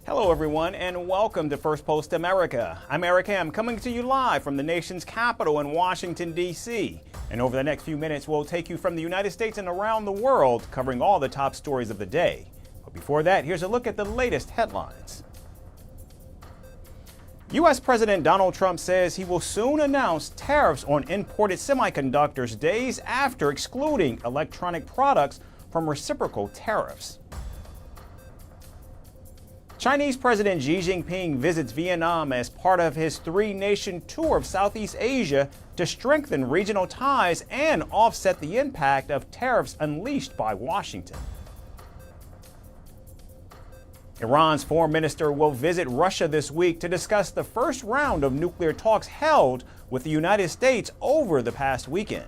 Hello everyone and welcome to Firstpost America. I'm Eric Ham coming to you live from the nation's capital in Washington, D.C. And over the next few minutes we'll take you from the United States and around the world, covering all the top stories of the day. But before that, here's a look at the latest headlines. U.S. President Donald Trump says he will soon announce tariffs on imported semiconductors days after excluding electronic products from reciprocal tariffs. Chinese President Xi Jinping visits Vietnam as part of his three-nation tour of Southeast Asia to strengthen regional ties and offset the impact of tariffs unleashed by Washington. Iran's foreign minister will visit Russia this week to discuss the first round of nuclear talks held with the United States over the past weekend.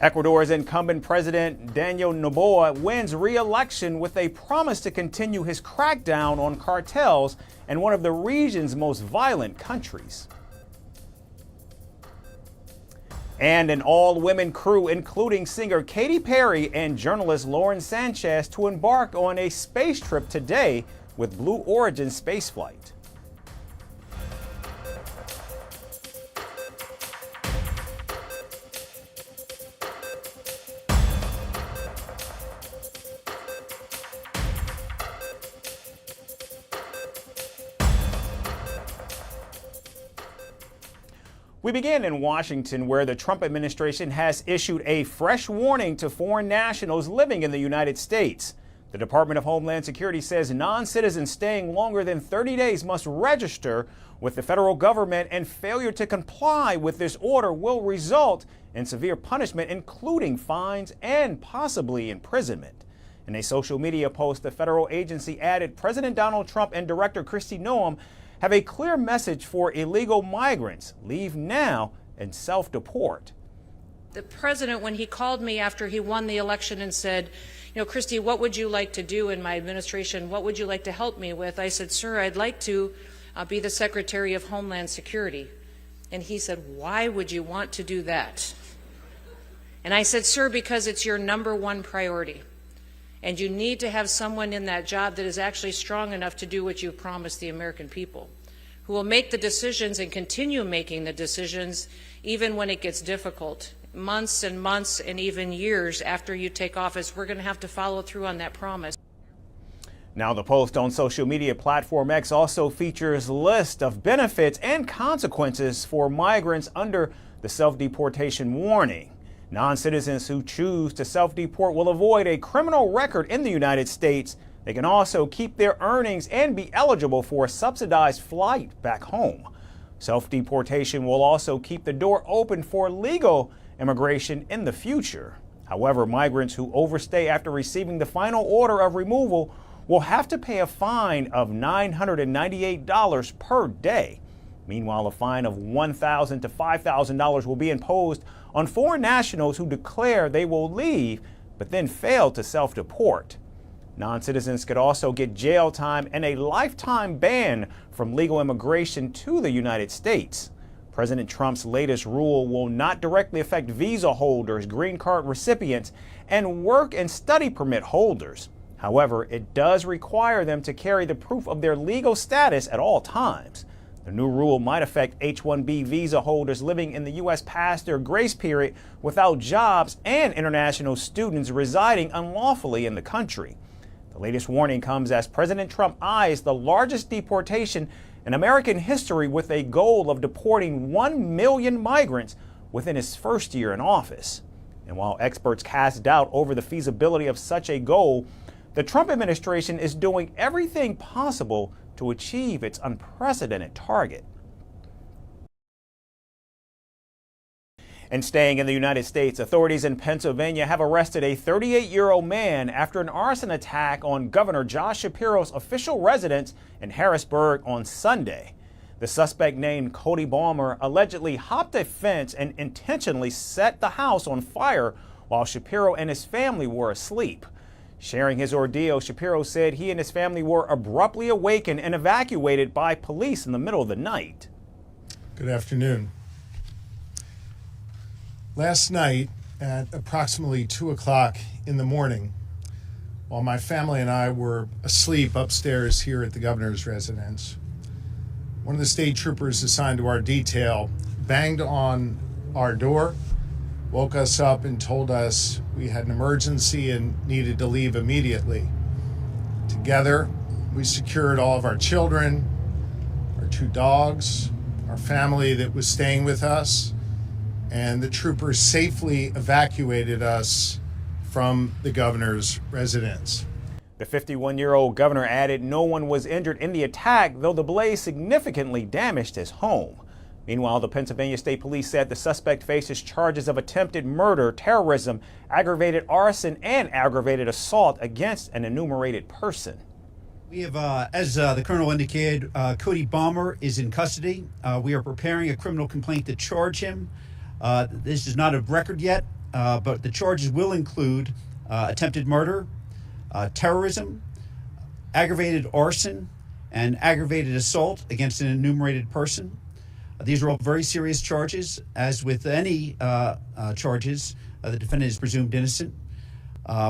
Ecuador's incumbent president Daniel Noboa wins re-election with a promise to continue his crackdown on cartels in one of the region's most violent countries. And an all-women crew, including singer Katy Perry and journalist Lauren Sanchez, to embark on a space trip today with Blue Origin spaceflight. We begin in Washington, where the Trump administration has issued a fresh warning to foreign nationals living in the United States. The Department of Homeland Security says non-citizens staying longer than 30 days must register with the federal government, and failure to comply with this order will result in severe punishment, including fines and possibly imprisonment. In a social media post, the federal agency added President Donald Trump and Director Kristi Noem have a clear message for illegal migrants: leave now and self-deport. The president, when he called me after he won the election and said, Kristi, what would you like to do in my administration? What would you like to help me with? I said, sir, I'd like to be the Secretary of Homeland Security. And he said, why would you want to do that? And I said, sir, because it's your number one priority. And you need to have someone in that job that is actually strong enough to do what you've promised the American people, who will make the decisions and continue making the decisions even when it gets difficult. Months and months and even years after you take office, we're going to have to follow through on that promise. Now, the post on social media platform X also features a list of benefits and consequences for migrants under the self-deportation warning. Non-citizens who choose to self-deport will avoid a criminal record in the United States. They can also keep their earnings and be eligible for a subsidized flight back home. Self-deportation will also keep the door open for legal immigration in the future. However, migrants who overstay after receiving the final order of removal will have to pay a fine of $998 per day. Meanwhile, a fine of $1,000 to $5,000 will be imposed on foreign nationals who declare they will leave but then fail to self-deport. Non-citizens could also get jail time and a lifetime ban from legal immigration to the United States. President Trump's latest rule will not directly affect visa holders, green card recipients, and work and study permit holders. However, it does require them to carry the proof of their legal status at all times. The new rule might affect H-1B visa holders living in the U.S. past their grace period without jobs, and international students residing unlawfully in the country. The latest warning comes as President Trump eyes the largest deportation in American history, with a goal of deporting 1 million migrants within his first year in office. And while experts cast doubt over the feasibility of such a goal, the Trump administration is doing everything possible to achieve its unprecedented target. And staying in the United States, authorities in Pennsylvania have arrested a 38-year-old man after an arson attack on Governor Josh Shapiro's official residence in Harrisburg on Sunday. The suspect, named Cody Balmer, allegedly hopped a fence and intentionally set the house on fire while Shapiro and his family were asleep. Sharing his ordeal, Shapiro said he and his family were abruptly awakened and evacuated by police in the middle of the night. Good afternoon. Last night at approximately 2 o'clock in the morning, while my family and I were asleep upstairs here at the governor's residence. One of the state troopers assigned to our detail banged on our door, woke us up and told us we had an emergency and needed to leave immediately. Together, we secured all of our children, our 2 dogs, our family that was staying with us, and the troopers safely evacuated us from the governor's residence. The 51-year-old governor added no one was injured in the attack, though the blaze significantly damaged his home. Meanwhile, the Pennsylvania State Police said the suspect faces charges of attempted murder, terrorism, aggravated arson, and aggravated assault against an enumerated person. We have, as the colonel indicated, Cody Balmer is in custody. We are preparing a criminal complaint to charge him. This is not a record yet, but the charges will include attempted murder, terrorism, aggravated arson, and aggravated assault against an enumerated person. These are all very serious charges. As with any charges, the defendant is presumed innocent.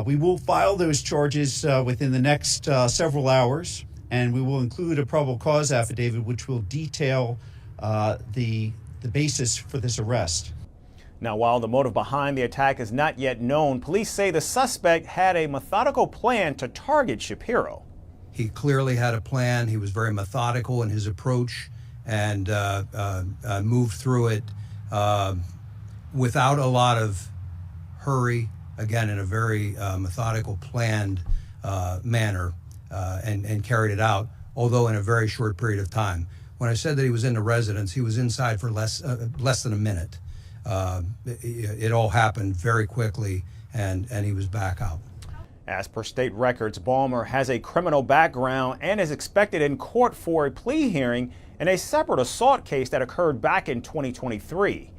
We will file those charges within the next several hours, and we will include a probable cause affidavit which will detail the basis for this arrest. Now, while the motive behind the attack is not yet known, police say the suspect had a methodical plan to target Shapiro. He clearly had a plan. He was very methodical in his approach and moved through it without a lot of hurry, again, in a very methodical, planned manner, and carried it out, although in a very short period of time. When I said that he was in the residence, he was inside for less than a minute. It all happened very quickly, and he was back out. As per state records, Balmer has a criminal background and is expected in court for a plea hearing in a separate assault case that occurred back in 2023.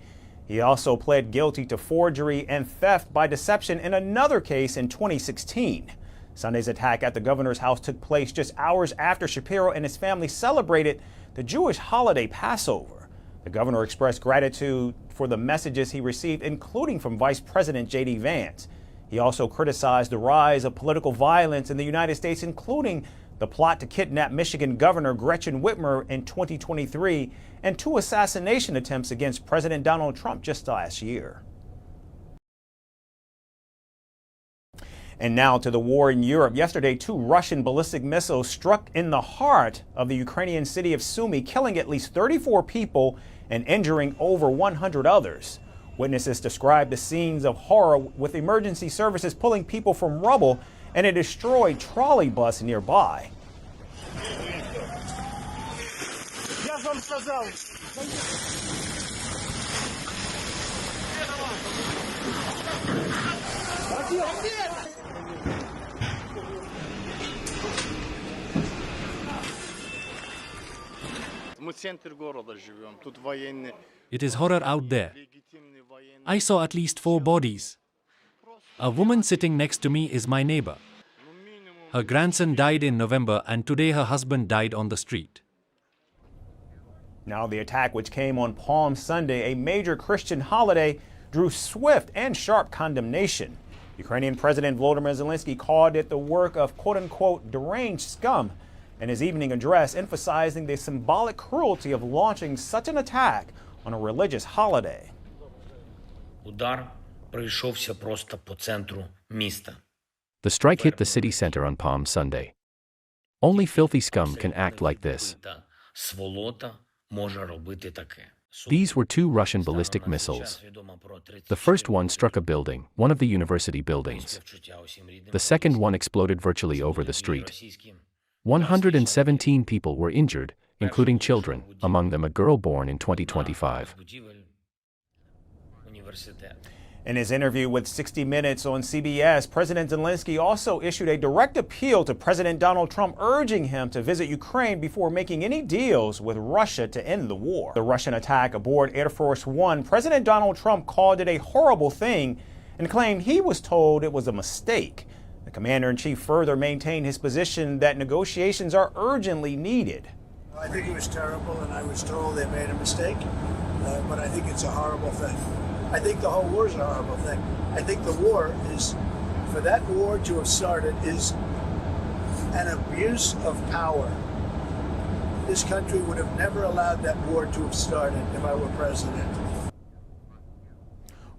He also pled guilty to forgery and theft by deception in another case in 2016. Sunday's attack at the governor's house took place just hours after Shapiro and his family celebrated the Jewish holiday Passover. The governor expressed gratitude for the messages he received, including from Vice President J.D. Vance. He also criticized the rise of political violence in the United States, including the plot to kidnap Michigan Governor Gretchen Whitmer in 2023 and 2 assassination attempts against President Donald Trump just last year. And now to the war in Europe. Yesterday, 2 Russian ballistic missiles struck in the heart of the Ukrainian city of Sumy, killing at least 34 people and injuring over 100 others. Witnesses described the scenes of horror, with emergency services pulling people from rubble and a destroyed trolley bus nearby. It is horror out there. I saw at least 4 bodies. A woman sitting next to me is my neighbor. Her grandson died in November, and today her husband died on the street. Now, the attack, which came on Palm Sunday, a major Christian holiday, drew swift and sharp condemnation. Ukrainian President Volodymyr Zelensky called it the work of quote-unquote deranged scum in his evening address, emphasizing the symbolic cruelty of launching such an attack on a religious holiday. Удар прийшовся просто по центру міста. The strike hit the city center on Palm Sunday. Only filthy scum can act like this. Сволота може робити таке. These were 2 Russian ballistic missiles. The first one struck a building, one of the university buildings. The second one exploded virtually over the street. 117 people were injured, including children, among them a girl born in 2025. In his interview with 60 Minutes on CBS, President Zelensky also issued a direct appeal to President Donald Trump, urging him to visit Ukraine before making any deals with Russia to end the war. The Russian attack aboard Air Force One, President Donald Trump called it a horrible thing and claimed he was told it was a mistake. The commander-in-chief further maintained his position that negotiations are urgently needed. I think it was terrible, and I was told they made a mistake, but I think it's a horrible thing. I think the whole war is a horrible thing. I think the war is for that war to have started is an abuse of power. This country would have never allowed that war to have started if I were president.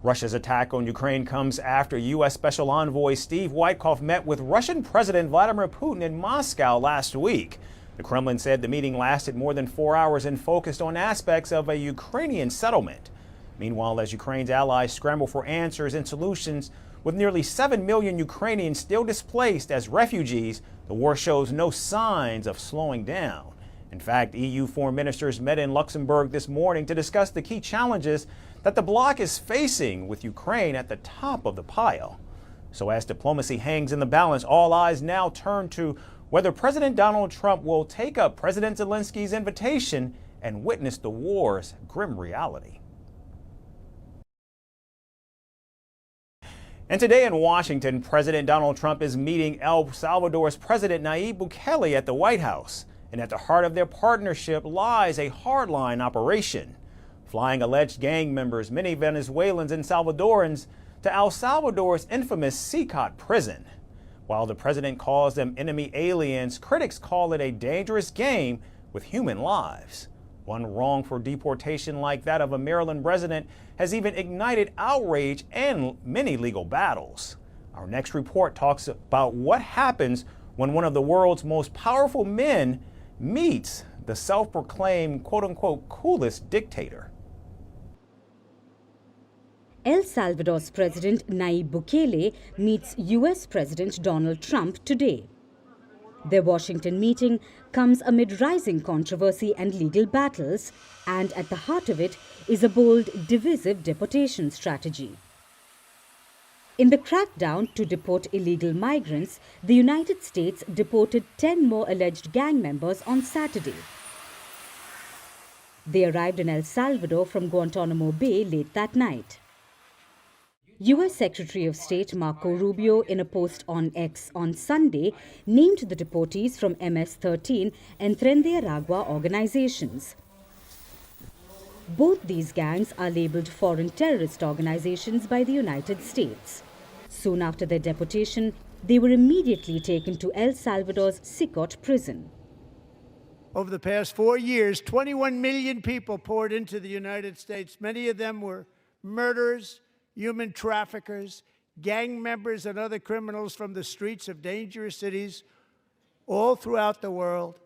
Russia's attack on Ukraine comes after U.S. Special Envoy Steve Witkoff met with Russian President Vladimir Putin in Moscow last week. The Kremlin said the meeting lasted more than 4 hours and focused on aspects of a Ukrainian settlement. Meanwhile, as Ukraine's allies scramble for answers and solutions, with nearly 7 million Ukrainians still displaced as refugees, the war shows no signs of slowing down. In fact, EU foreign ministers met in Luxembourg this morning to discuss the key challenges that the bloc is facing, with Ukraine at the top of the pile. So as diplomacy hangs in the balance, all eyes now turn to whether President Donald Trump will take up President Zelensky's invitation and witness the war's grim reality. And today in Washington, President Donald Trump is meeting El Salvador's President Nayib Bukele at the White House. And at the heart of their partnership lies a hardline operation, flying alleged gang members, many Venezuelans and Salvadorans, to El Salvador's infamous Secot prison. While the president calls them enemy aliens, critics call it a dangerous game with human lives. One wrong for deportation like that of a Maryland resident has even ignited outrage and many legal battles. Our next report talks about what happens when one of the world's most powerful men meets the self-proclaimed quote-unquote coolest dictator. El Salvador's President Nayib Bukele meets U.S. President Donald Trump today. Their Washington meeting comes amid rising controversy and legal battles, and at the heart of it is a bold, divisive deportation strategy. In the crackdown to deport illegal migrants, the United States deported 10 more alleged gang members on Saturday. They arrived in El Salvador from Guantanamo Bay late that night. U.S. Secretary of State Marco Rubio, in a post on X on Sunday, named the deportees from MS-13 and Tren de Aragua organizations. Both these gangs are labeled foreign terrorist organizations by the United States. Soon after their deportation, they were immediately taken to El Salvador's Secot prison. Over the past 4 years, 21 million people poured into the United States. Many of them were murderers, human traffickers, gang members, and other criminals from the streets of dangerous cities all throughout the world.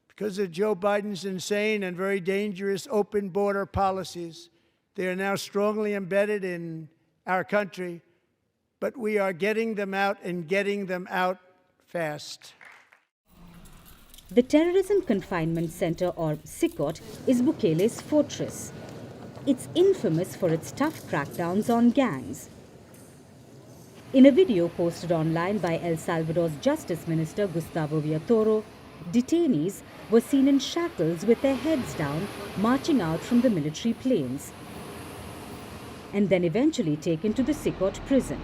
Because of Joe Biden's insane and very dangerous open border policies, they are now strongly embedded in our country, but we are getting them out and getting them out fast. The Terrorism Confinement Center, or Secot, is Bukele's fortress. It's infamous for its tough crackdowns on gangs. In a video posted online by El Salvador's Justice Minister Gustavo Villatoro, detainees were seen in shackles with their heads down, marching out from the military planes, and then eventually taken to the Secot prison.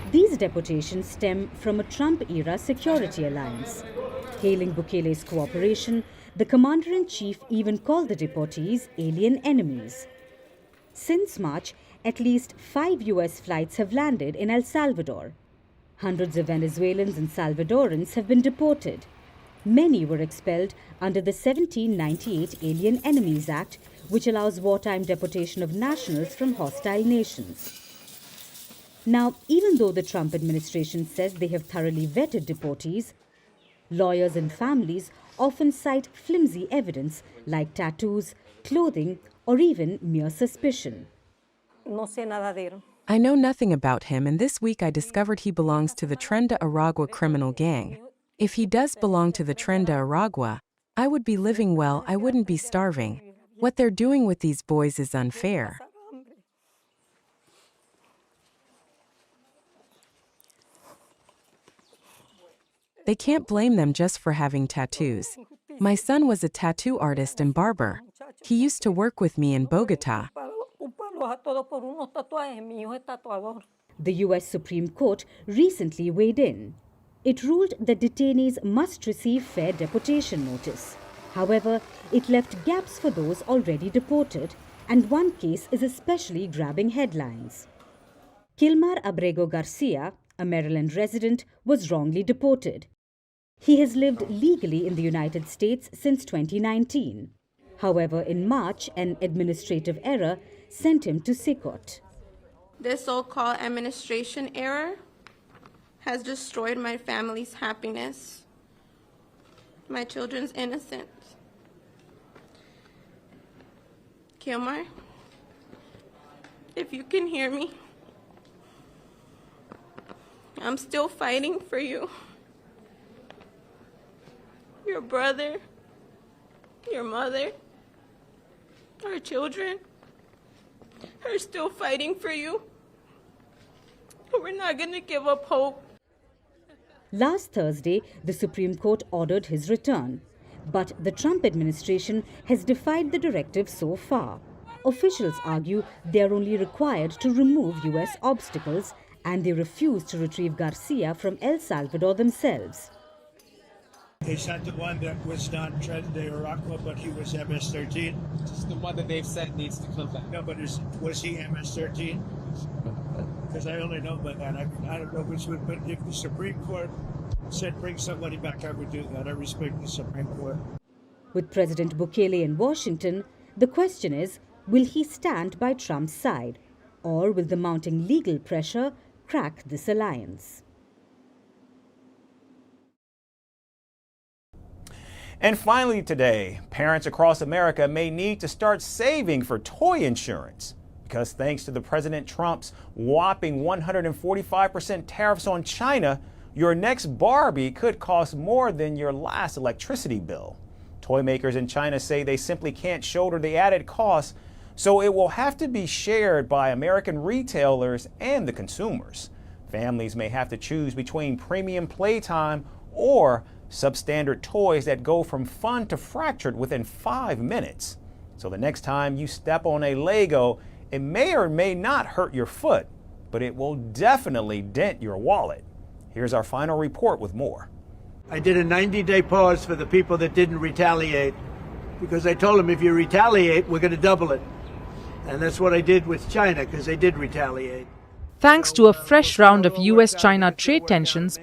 These deportations stem from a Trump-era security alliance. Hailing Bukele's cooperation, the commander-in-chief even called the deportees alien enemies. Since March, at least 5 U.S. flights have landed in El Salvador. Hundreds of Venezuelans and Salvadorans have been deported. Many were expelled under the 1798 Alien Enemies Act, which allows wartime deportation of nationals from hostile nations. Now, even though the Trump administration says they have thoroughly vetted deportees, lawyers and families often cite flimsy evidence like tattoos, clothing, or even mere suspicion. I know nothing about him, and this week I discovered he belongs to the Tren de Aragua criminal gang. If he does belong to the Tren de Aragua, I would be living well, I wouldn't be starving. What they're doing with these boys is unfair. They can't blame them just for having tattoos. My son was a tattoo artist and barber. He used to work with me in Bogota. The U.S. Supreme Court recently weighed in. It ruled that detainees must receive fair deportation notice. However, it left gaps for those already deported, and one case is especially grabbing headlines. Kilmar Abrego Garcia, a Maryland resident, was wrongly deported. He has lived legally in the United States since 2019. However, in March, an administrative error sent him to Sikot. This so-called administration error has destroyed my family's happiness, my children's innocence. Kilmar, if you can hear me, I'm still fighting for you. Your brother, your mother, our children are still fighting for you. We're not going to give up hope. Last Thursday, the Supreme Court ordered his return. But the Trump administration has defied the directive so far. Officials argue they are only required to remove U.S. obstacles, and they refuse to retrieve Garcia from El Salvador themselves. It's not the one that was not Tren de Aragua, but he was MS-13. It's the one that they've said needs to come back. No, but was he MS-13? Because I only know about that. I don't know which one, but if the Supreme Court said bring somebody back, I would do that. I respect the Supreme Court. With President Bukele in Washington, the question is, will he stand by Trump's side? Or will the mounting legal pressure crack this alliance? And finally today, parents across America may need to start saving for toy insurance. Because thanks to the President Trump's whopping 145% tariffs on China, your next Barbie could cost more than your last electricity bill. Toy makers in China say they simply can't shoulder the added costs, so it will have to be shared by American retailers and the consumers. Families may have to choose between premium playtime or substandard toys that go from fun to fractured within 5 minutes. So the next time you step on a Lego, it may or may not hurt your foot, but it will definitely dent your wallet. Here's our final report with more. I did a 90-day pause for the people that didn't retaliate, because I told them if you retaliate, we're going to double it. And that's what I did with China, because they did retaliate. Thanks to a fresh round of US-China trade tensions,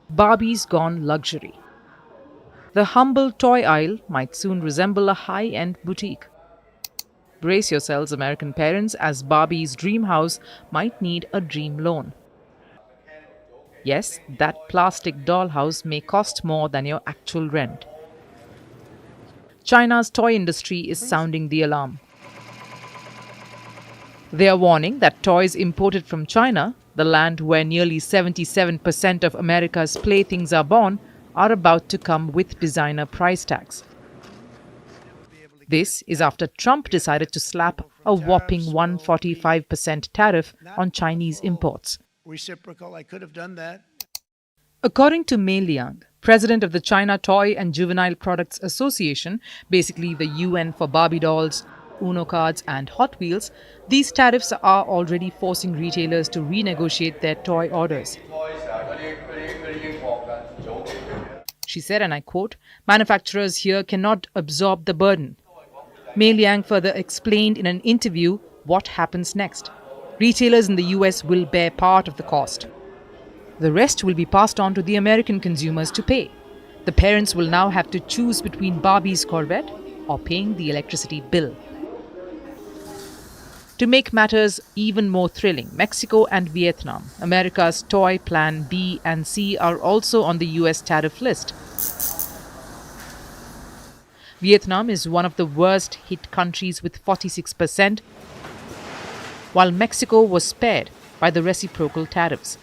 Barbie's gone luxury. The humble toy aisle might soon resemble a high-end boutique. Brace yourselves, American parents, as Barbie's dream house might need a dream loan. Yes, that plastic dollhouse may cost more than your actual rent. China's toy industry is sounding the alarm. They are warning that toys imported from China, the land where nearly 77% of America's playthings are born, are about to come with designer price tags. This is after Trump decided to slap a whopping 145% tariff on Chinese imports. Reciprocal, I could have done that. According to Mei Liang, president of the China Toy and Juvenile Products Association, basically the UN for Barbie dolls, Uno cards and Hot Wheels, these tariffs are already forcing retailers to renegotiate their toy orders. She said, and I quote, "Manufacturers here cannot absorb the burden." Mei Liang further explained in an interview what happens next. Retailers in the US will bear part of the cost. The rest will be passed on to the American consumers to pay. The parents will now have to choose between Barbie's Corvette or paying the electricity bill. To make matters even more thrilling, Mexico and Vietnam, America's toy plan B and C, are also on the US tariff list. Vietnam is one of the worst hit countries with 46%, while Mexico was spared by the reciprocal tariffs.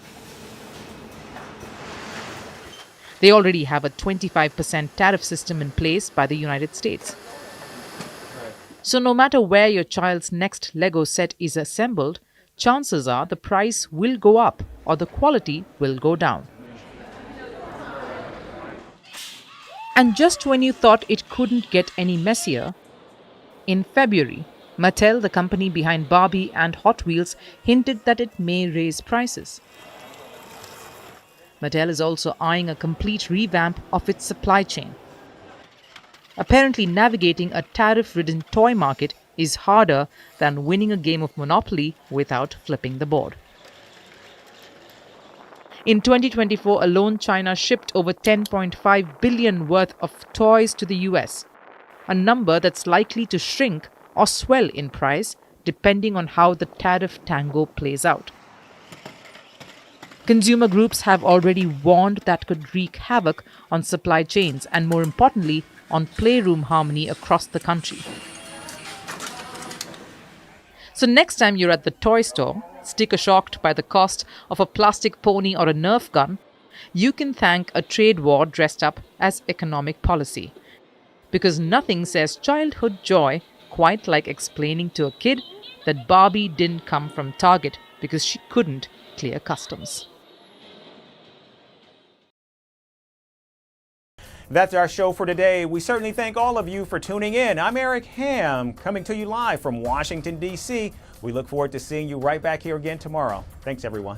They already have a 25% tariff system in place by the United States. So no matter where your child's next Lego set is assembled, chances are the price will go up or the quality will go down. And just when you thought it couldn't get any messier, in February, Mattel, the company behind Barbie and Hot Wheels, hinted that it may raise prices. Mattel is also eyeing a complete revamp of its supply chain. Apparently, navigating a tariff-ridden toy market is harder than winning a game of Monopoly without flipping the board. In 2024 alone, China shipped over $10.5 billion worth of toys to the US, a number that's likely to shrink or swell in price depending on how the tariff tango plays out. Consumer groups have already warned that could wreak havoc on supply chains and, more importantly, on playroom harmony across the country. So next time you're at the toy store, sticker shocked by the cost of a plastic pony or a Nerf gun, you can thank a trade war dressed up as economic policy. Because nothing says childhood joy quite like explaining to a kid that Barbie didn't come from Target because she couldn't clear customs. That's our show for today. We certainly thank all of you for tuning in. I'm Eric Ham, coming to you live from Washington, D.C. We look forward to seeing you right back here again tomorrow. Thanks, everyone.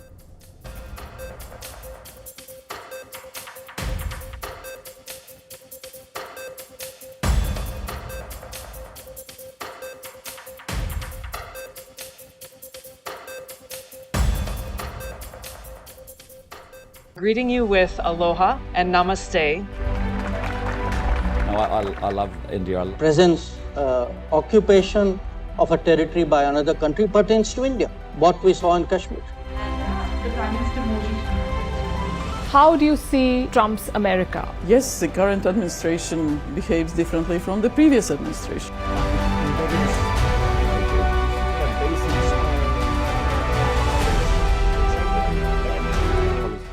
Greeting you with aloha and namaste. I love India. Presence, occupation of a territory by another country pertains to India, what we saw in Kashmir. How do you see Trump's America? Yes, the current administration behaves differently from the previous administration.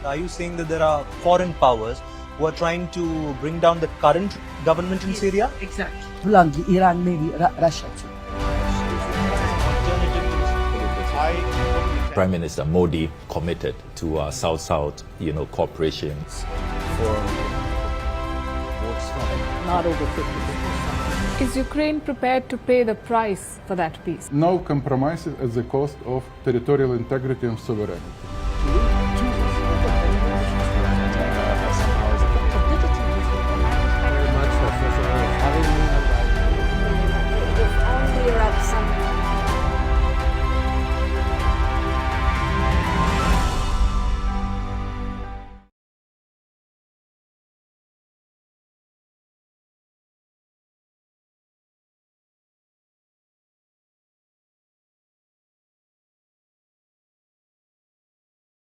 Are you saying that there are foreign powers who are trying to bring down the current government in Syria? Exactly. Iran, maybe Russia too. Prime Minister Modi committed to South-South, cooperation. Not over 50%. Is Ukraine prepared to pay the price for that peace? No compromises at the cost of territorial integrity and sovereignty.